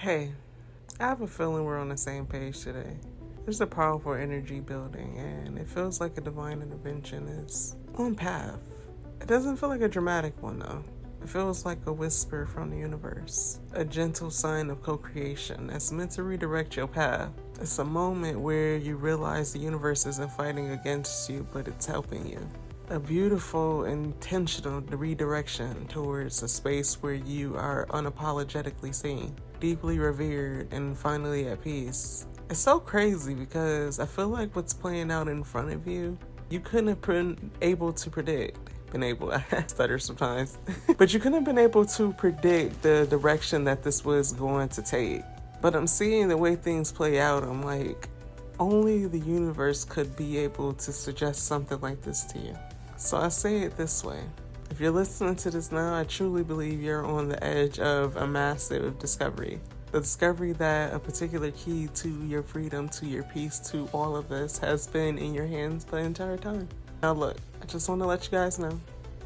Hey, I have a feeling we're on the same page today. There's a powerful energy building, and it feels like a divine intervention is on path. It doesn't feel like a dramatic one, though. It feels like a whisper from the universe, a gentle sign of co-creation that's meant to redirect your path. It's a moment where you realize the universe isn't fighting against you, but it's helping you. A beautiful, intentional redirection towards a space where you are unapologetically seen, deeply revered, and finally at peace. It's so crazy because I feel like what's playing out in front of you, you couldn't have been able to predict. I stutter sometimes. But you couldn't have been able to predict the direction that this was going to take. But I'm seeing the way things play out, I'm like, only the universe could be able to suggest something like this to you. So I say it this way. If you're listening to this now, I truly believe you're on the edge of a massive discovery. The discovery that a particular key to your freedom, to your peace, to all of this has been in your hands the entire time. Now look, I just want to let you guys know,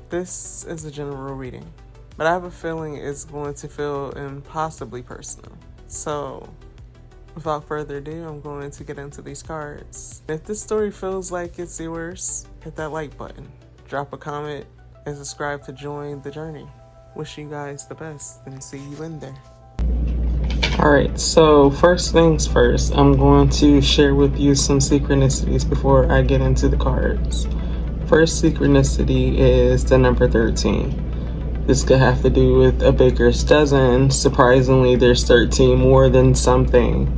this is a general reading, but I have a feeling it's going to feel impossibly personal. So without further ado, I'm going to get into these cards. If this story feels like it's yours, hit that like button, drop a comment, and subscribe to join the journey. Wish you guys the best and see you in there. Alright, so first things first, I'm going to share with you some synchronicities before I get into the cards. First synchronicity is the number 13. This could have to do with a baker's dozen. Surprisingly, there's 13 more than something.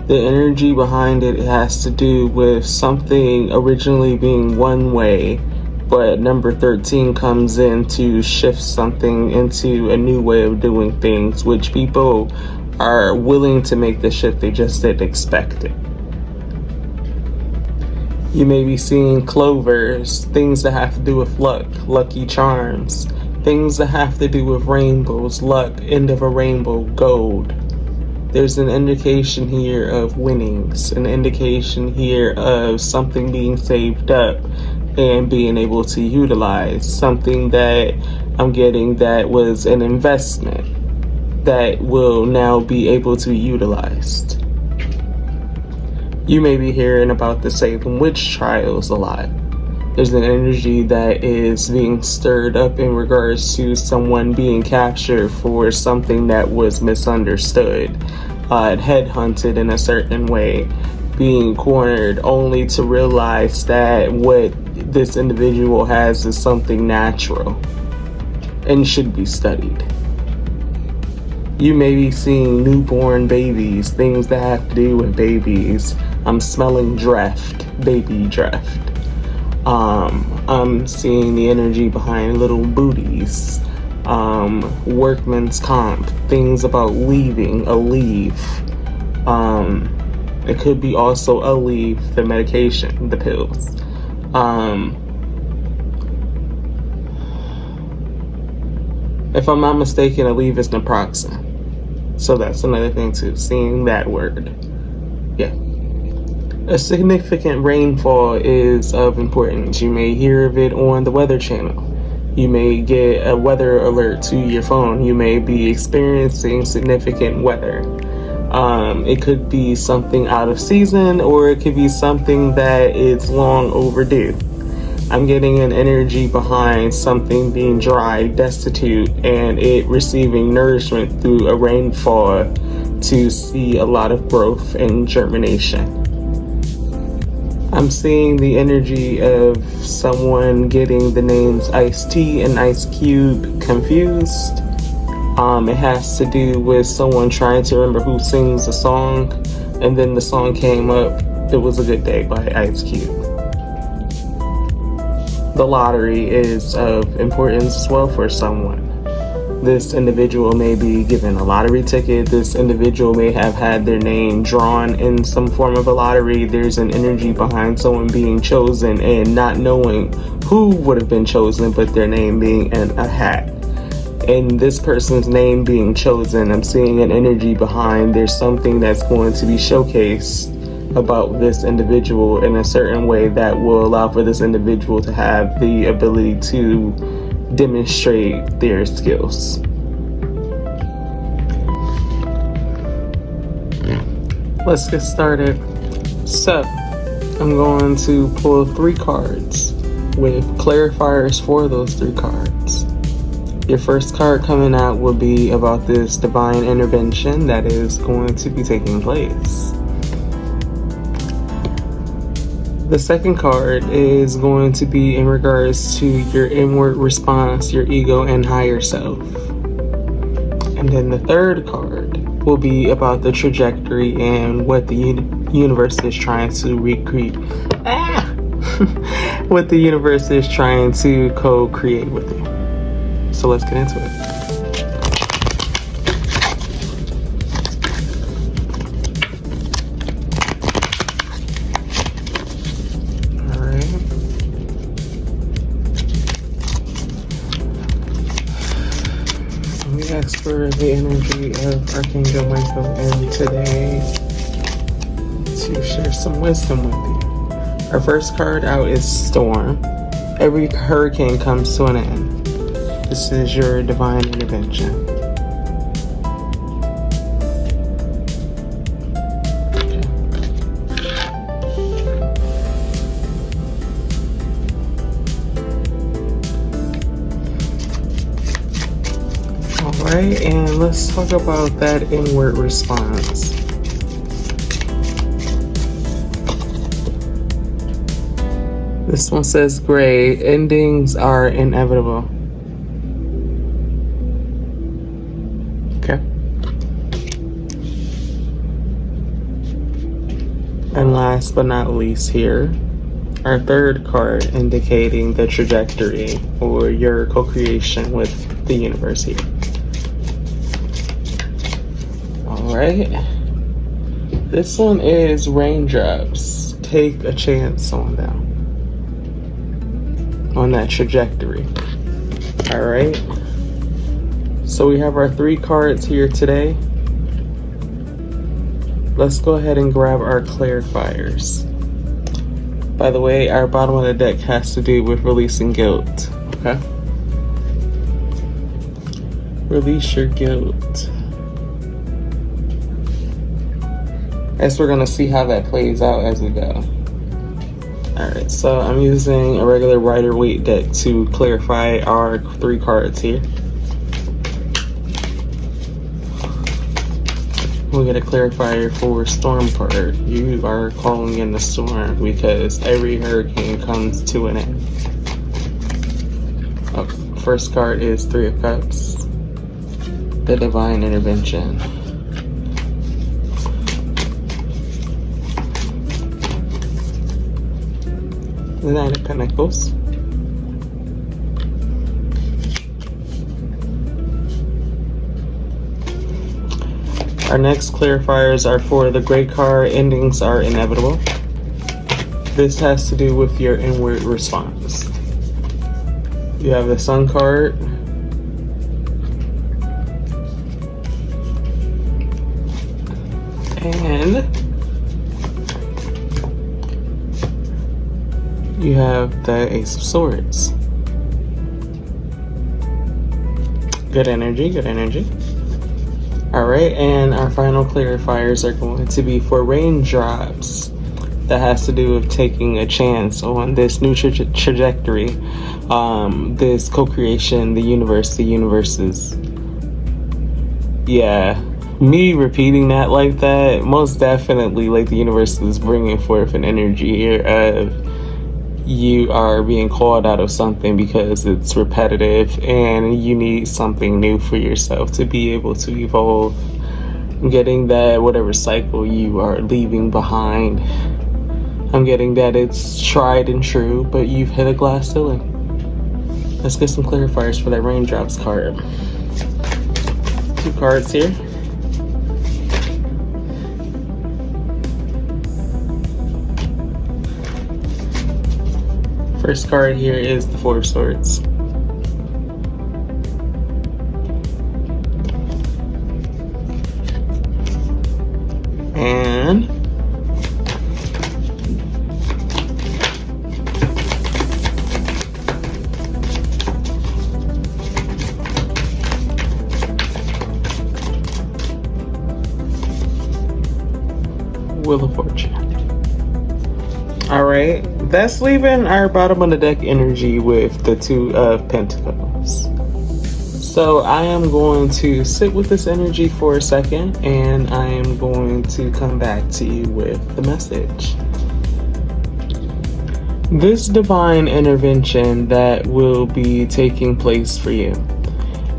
The energy behind it has to do with something originally being one way, but number 13 comes in to shift something into a new way of doing things, which people are willing to make the shift, they just didn't expect it. You may be seeing clovers, things that have to do with luck, lucky charms, things that have to do with rainbows, luck, end of a rainbow, gold. There's an indication here of winnings, an indication here of something being saved up and being able to utilize, something that I'm getting that was an investment that will now be able to be utilized. You may be hearing about the Salem witch trials a lot. There's an energy that is being stirred up in regards to someone being captured for something that was misunderstood, headhunted in a certain way, being cornered only to realize that what this individual has is something natural and should be studied. You may be seeing newborn babies, things that have to do with babies. I'm smelling baby draft. I'm seeing the energy behind little booties, workman's comp, things about leaving, a leave. It could be also a leave, the medication, the pills. If I'm not mistaken, a leave is naproxen. So that's another thing too, seeing that word. Yeah. A significant rainfall is of importance. You may hear of it on the Weather Channel. You may get a weather alert to your phone. You may be experiencing significant weather. It could be something out of season, or it could be something that is long overdue. I'm getting an energy behind something being dry, destitute, and it receiving nourishment through a rainfall to see a lot of growth and germination. I'm seeing the energy of someone getting the names Ice-T and Ice Cube confused. It has to do with someone trying to remember who sings a song, and then the song came up, It Was a Good Day by Ice Cube. The lottery is of importance as well for someone. This individual may be given a lottery ticket. This individual may have had their name drawn in some form of a lottery. There's an energy behind someone being chosen and not knowing who would have been chosen, but their name being in a hat. And this person's name being chosen, I'm seeing an energy behind there's something that's going to be showcased about this individual in a certain way that will allow for this individual to have the ability to demonstrate their skills. let's get started. So, I'm going to pull 3 cards with clarifiers for those 3 cards. Your first card coming out will be about this divine intervention that is going to be taking place. The second card is going to be in regards to your inward response, your ego, and higher self. And then the third card will be about the trajectory and what the universe is trying to recreate. What the universe is trying to co-create with you. So let's get into it. Ask for the energy of Archangel Michael in today to share some wisdom with you. Our first card out is Storm. Every hurricane comes to an end. This is your divine intervention. Alright, and let's talk about that inward response. This one says gray, endings are inevitable. Okay. And last but not least here, our third card indicating the trajectory or your co-creation with the universe here. Alright, this one is raindrops. Take a chance on them, on that trajectory. Alright, so we have our 3 cards here today. Let's go ahead and grab our clarifiers. By the way, our bottom of the deck has to do with releasing guilt. Okay? Release your guilt. As we're gonna see how that plays out as we go. Alright, so I'm using a regular Rider-Waite deck to clarify our 3 cards here. We'll get a clarifier for Storm card. You are calling in the storm because every hurricane comes to an end. Oh, first card is 3 of Cups. The divine intervention. The 9 of Pentacles. Our next clarifiers are for the gray card, endings are inevitable. This has to do with your inward response. You have the Sun card. And you have the Ace of Swords. Good energy, good energy. Alright, and our final clarifiers are going to be for raindrops. That has to do with taking a chance on this new trajectory, this co-creation, the universes. Yeah, me repeating that like that, most definitely, like, the universe is bringing forth an energy here of you are being called out of something because it's repetitive and you need something new for yourself to be able to evolve, getting that whatever cycle you are leaving behind. I'm getting that it's tried and true, but you've hit a glass ceiling. Let's get some clarifiers for that raindrops card. 2 cards here. First card here is the 4 of Swords. And Wheel of Fortune. All right, that's leaving our bottom of the deck energy with the Two of Pentacles. So I am going to sit with this energy for a second, and I am going to come back to you with the message. This divine intervention that will be taking place for you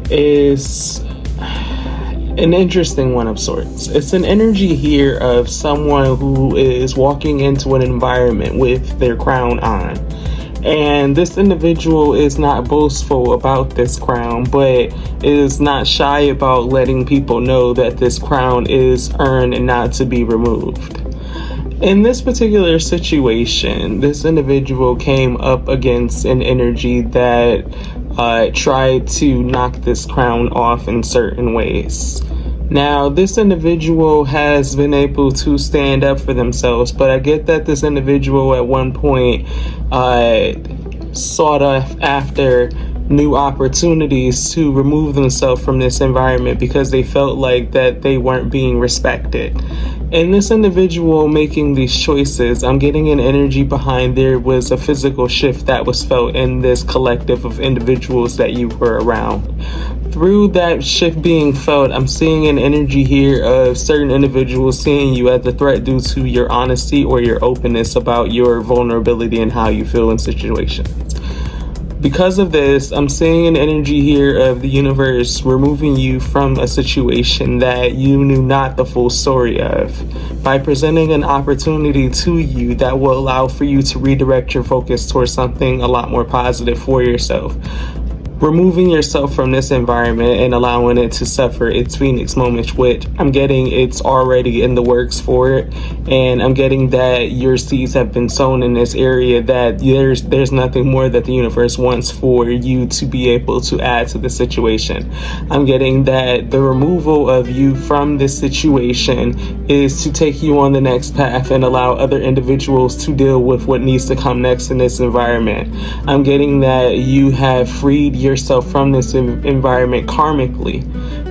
is an interesting one of sorts. It's an energy here of someone who is walking into an environment with their crown on. And this individual is not boastful about this crown, but is not shy about letting people know that this crown is earned and not to be removed. In this particular situation, this individual came up against an energy that tried to knock this crown off in certain ways. Now, this individual has been able to stand up for themselves, but I get that this individual at one point sought after new opportunities to remove themselves from this environment because they felt like that they weren't being respected. And this individual making these choices, I'm getting an energy behind there was a physical shift that was felt in this collective of individuals that you were around. Through that shift being felt, I'm seeing an energy here of certain individuals seeing you as a threat due to your honesty or your openness about your vulnerability and how you feel in situations. Because of this, I'm seeing an energy here of the universe removing you from a situation that you knew not the full story of by presenting an opportunity to you that will allow for you to redirect your focus towards something a lot more positive for yourself. Removing yourself from this environment and allowing it to suffer its phoenix moment, which I'm getting it's already in the works for it, and I'm getting that your seeds have been sown in this area, that there's nothing more that the universe wants for you to be able to add to the situation. I'm getting that the removal of you from this situation is to take you on the next path and allow other individuals to deal with what needs to come next in this environment. I'm getting that you have freed yourself from this environment karmically,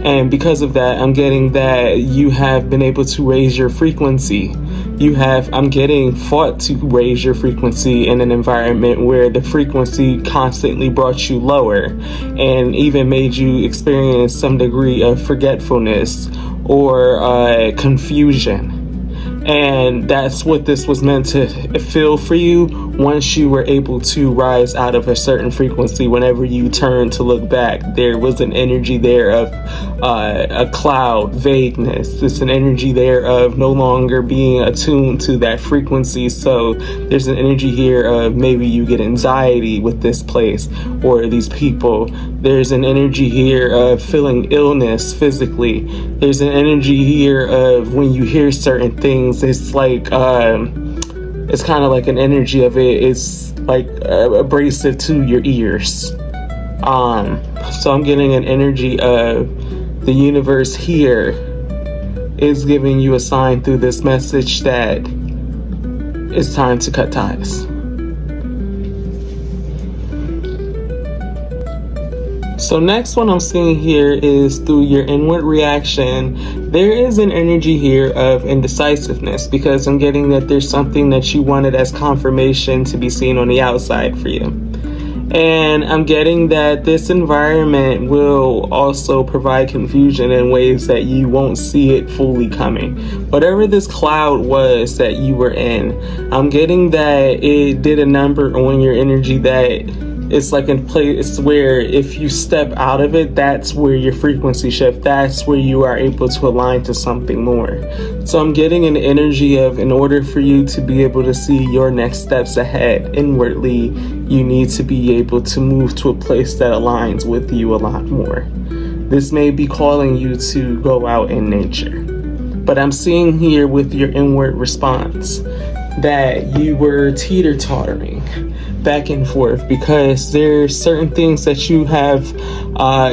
and because of that, I'm getting that you have been able to raise your frequency. I'm getting fought to raise your frequency in an environment where the frequency constantly brought you lower and even made you experience some degree of forgetfulness or confusion. And that's what this was meant to feel for you once you were able to rise out of a certain frequency. Whenever you turn to look back, there was an energy there of a cloud, vagueness. There's an energy there of no longer being attuned to that frequency. So there's an energy here of maybe you get anxiety with this place or these people. There's an energy here of feeling illness physically. There's an energy here of when you hear certain things, it's like it's kind of like an energy of it's like abrasive to your ears. So I'm getting an energy of the universe here is giving you a sign through this message that it's time to cut ties. So next one I'm seeing here is through your inward reaction. There is an energy here of indecisiveness because I'm getting that there's something that you wanted as confirmation to be seen on the outside for you. And I'm getting that this environment will also provide confusion in ways that you won't see it fully coming. Whatever this cloud was that you were in, I'm getting that it did a number on your energy that it's like a place where if you step out of it, that's where your frequency shift, that's where you are able to align to something more. So I'm getting an energy of, in order for you to be able to see your next steps ahead inwardly, you need to be able to move to a place that aligns with you a lot more. This may be calling you to go out in nature. But I'm seeing here with your inward response that you were teeter-tottering back and forth because there's certain things that you have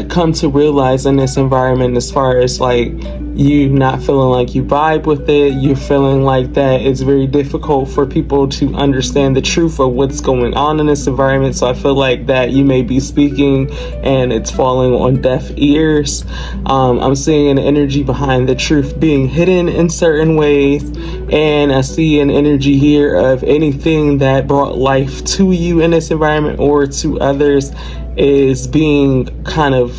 come to realize in this environment as far as like you not feeling like you vibe with it. You're feeling like that it's very difficult for people to understand the truth of what's going on in this environment. So I feel like that you may be speaking and it's falling on deaf ears. I'm seeing an energy behind the truth being hidden in certain ways, and I see an energy here of anything that brought life to you in this environment or to others is being kind of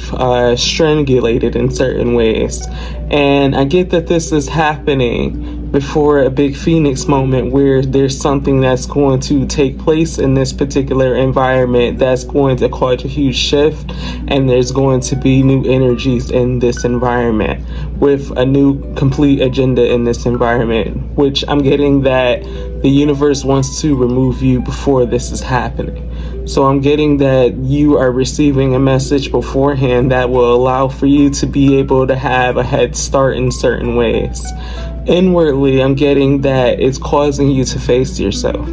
strangulated in certain ways. And I get that this is happening before a big phoenix moment where there's something that's going to take place in this particular environment that's going to cause a huge shift, and there's going to be new energies in this environment with a new complete agenda in this environment, which I'm getting that the universe wants to remove you before this is happening. So I'm getting that you are receiving a message beforehand that will allow for you to be able to have a head start in certain ways. Inwardly, I'm getting that it's causing you to face yourself.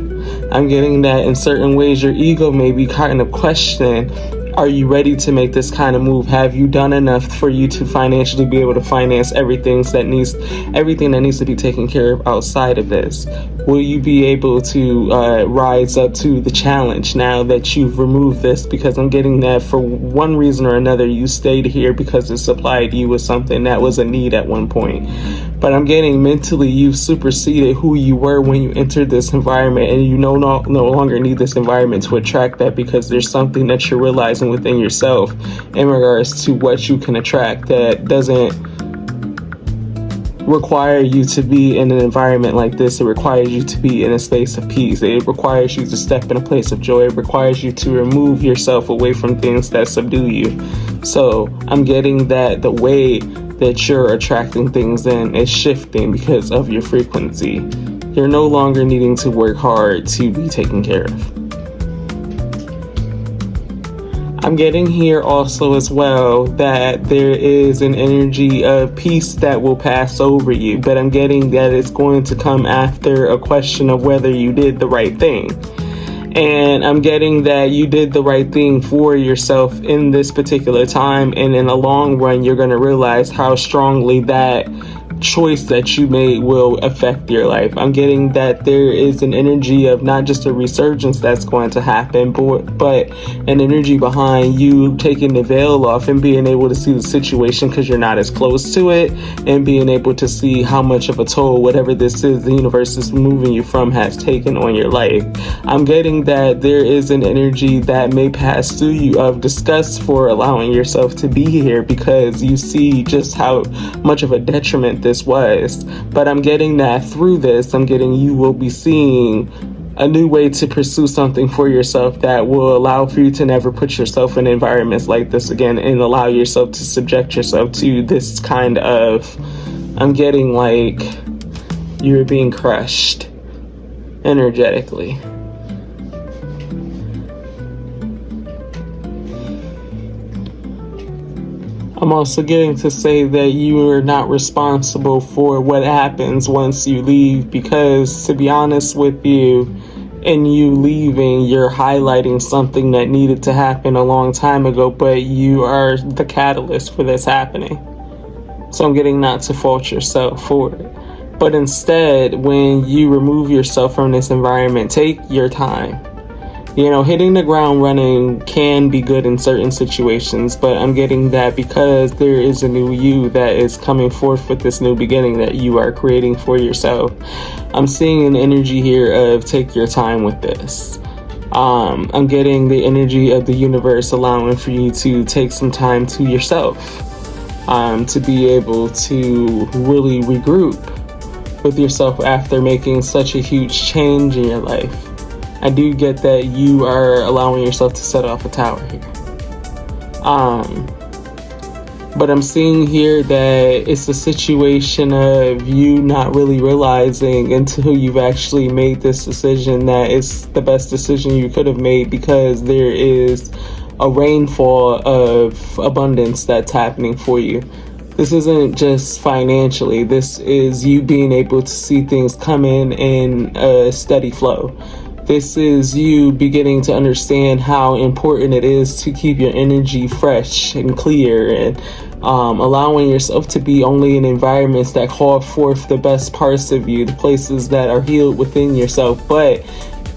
I'm getting that in certain ways your ego may be kind of questioning, are you ready to make this kind of move? Have you done enough for you to financially be able to finance everything that needs to be taken care of outside of this? Will you be able to rise up to the challenge now that you've removed this? Because I'm getting that for one reason or another, you stayed here because it supplied you with something that was a need at one point. But I'm getting mentally you've superseded who you were when you entered this environment, and you no longer need this environment to attract that, because there's something that you're realizing within yourself in regards to what you can attract that doesn't require you to be in an environment like this. It requires you to be in a space of peace. It requires you to step in a place of joy. It requires you to remove yourself away from things that subdue you. So I'm getting that the way that you're attracting things in is shifting because of your frequency. You're no longer needing to work hard to be taken care of. I'm getting here also as well that there is an energy of peace that will pass over you, but I'm getting that it's going to come after a question of whether you did the right thing. And I'm getting that you did the right thing for yourself in this particular time, and in the long run, you're going to realize how strongly that choice that you made will affect your life. I'm getting that there is an energy of not just a resurgence that's going to happen, but an energy behind you taking the veil off and being able to see the situation because you're not as close to it, and being able to see how much of a toll whatever this is the universe is moving you from has taken on your life. I'm getting that there is an energy that may pass through you of disgust for allowing yourself to be here, because you see just how much of a detriment this was. But I'm getting that through this, I'm getting you will be seeing a new way to pursue something for yourself that will allow for you to never put yourself in environments like this again, and allow yourself to subject yourself to this kind of, I'm getting like you're being crushed energetically. I'm also getting to say that you are not responsible for what happens once you leave, because to be honest with you, in you leaving, you're highlighting something that needed to happen a long time ago, but you are the catalyst for this happening. So I'm getting not to fault yourself for it. But instead, when you remove yourself from this environment, take your time. You know, hitting the ground running can be good in certain situations, but I'm getting that because there is a new you that is coming forth with this new beginning that you are creating for yourself. I'm seeing an energy here of take your time with this. I'm getting the energy of the universe allowing for you to take some time to yourself, to be able to really regroup with yourself after making such a huge change in your life. I do get that you are allowing yourself to set off a tower here. But I'm seeing here that it's a situation of you not really realizing until you've actually made this decision that it's the best decision you could have made, because there is a rainfall of abundance that's happening for you. This isn't just financially. This is you being able to see things come in a steady flow. This is you beginning to understand how important it is to keep your energy fresh and clear, and allowing yourself to be only in environments that call forth the best parts of you, the places that are healed within yourself. But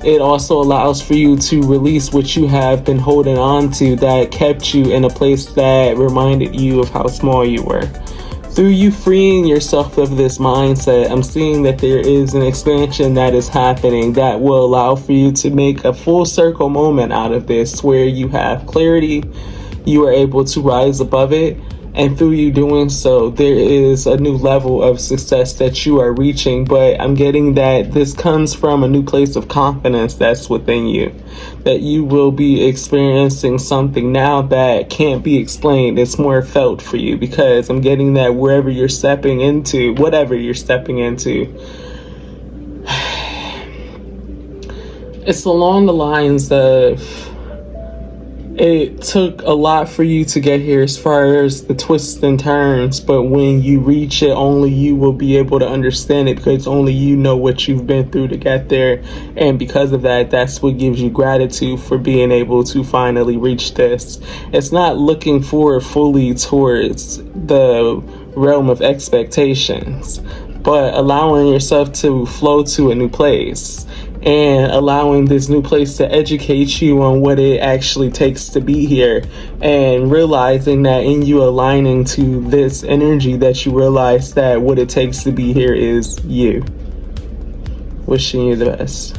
it also allows for you to release what you have been holding on to that kept you in a place that reminded you of how small you were. Through you freeing yourself of this mindset, I'm seeing that there is an expansion that is happening that will allow for you to make a full circle moment out of this, where you have clarity, you are able to rise above it, and through you doing so, there is a new level of success that you are reaching. But I'm getting that this comes from a new place of confidence that's within you, that you will be experiencing something now that can't be explained. It's more felt for you, because I'm getting that wherever you're stepping into, whatever you're stepping into, it's along the lines of, it took a lot for you to get here as far as the twists and turns, but when you reach it, only you will be able to understand it, because only you know what you've been through to get there. And because of that, that's what gives you gratitude for being able to finally reach this. It's not looking forward fully towards the realm of expectations, but allowing yourself to flow to a new place, and allowing this new place to educate you on what it actually takes to be here, and realizing that in you aligning to this energy, that you realize that what it takes to be here is you. Wishing you the best.